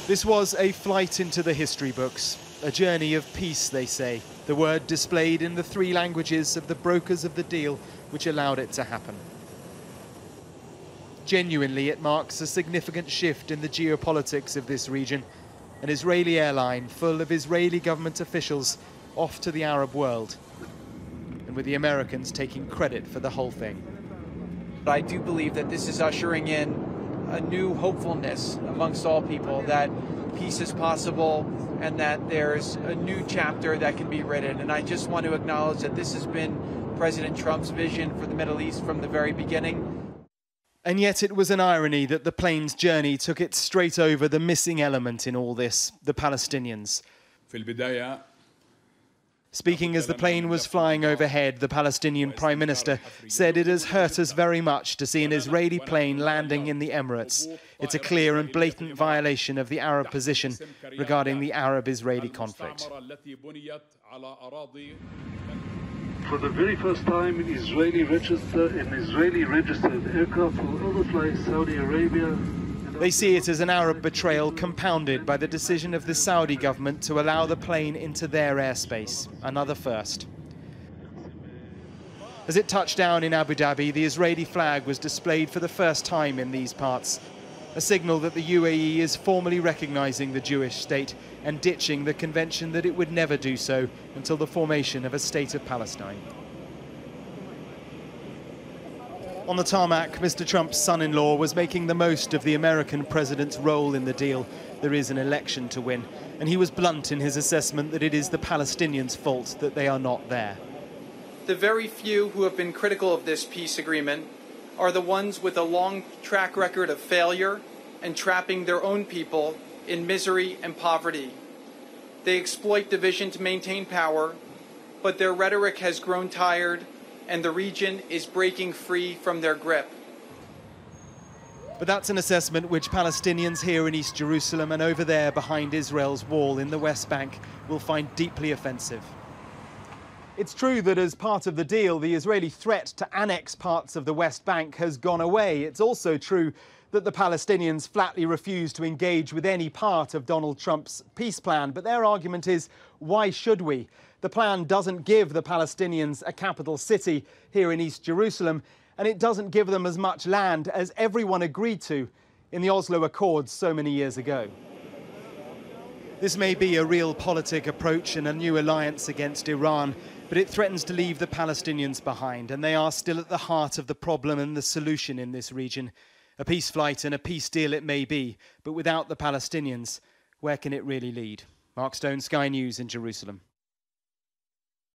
This was a flight into the history books, a journey of peace, they say, the word displayed in the 3 languages of the brokers of the deal which allowed it to happen. Genuinely, it marks a significant shift in the geopolitics of this region, an Israeli airline full of Israeli government officials off to the Arab world, and with the Americans taking credit for the whole thing. I do believe that this is ushering in a new hopefulness amongst all people, that peace is possible and that there's a new chapter that can be written. And I just want to acknowledge that this has been President Trump's vision for the Middle East from the very beginning. And yet it was an irony that the plane's journey took it straight over the missing element in all this, the Palestinians. Speaking as the plane was flying overhead, the Palestinian Prime Minister said it has hurt us very much to see an Israeli plane landing in the Emirates. It's a clear and blatant violation of the Arab position regarding the Arab-Israeli conflict. For the very first time, an Israeli registered aircraft will overfly Saudi Arabia. They see it as an Arab betrayal compounded by the decision of the Saudi government to allow the plane into their airspace, another first. As it touched down in Abu Dhabi, the Israeli flag was displayed for the first time in these parts, a signal that the UAE is formally recognizing the Jewish state and ditching the convention that it would never do so until the formation of a state of Palestine. On the tarmac, Mr. Trump's son-in-law was making the most of the American president's role in the deal. There is an election to win, and he was blunt in his assessment that it is the Palestinians' fault that they are not there. The very few who have been critical of this peace agreement are the ones with a long track record of failure and trapping their own people in misery and poverty. They exploit division to maintain power, but their rhetoric has grown tired, and the region is breaking free from their grip. But that's an assessment which Palestinians here in East Jerusalem and over there behind Israel's wall in the West Bank will find deeply offensive. It's true that as part of the deal, the Israeli threat to annex parts of the West Bank has gone away. It's also true that the Palestinians flatly refuse to engage with any part of Donald Trump's peace plan. But their argument is, why should we? The plan doesn't give the Palestinians a capital city here in East Jerusalem, and it doesn't give them as much land as everyone agreed to in the Oslo Accords so many years ago. This may be a realpolitik approach and a new alliance against Iran, but it threatens to leave the Palestinians behind, and they are still at the heart of the problem and the solution in this region. A peace flight and a peace deal it may be, but without the Palestinians, where can it really lead? Mark Stone, Sky News in Jerusalem.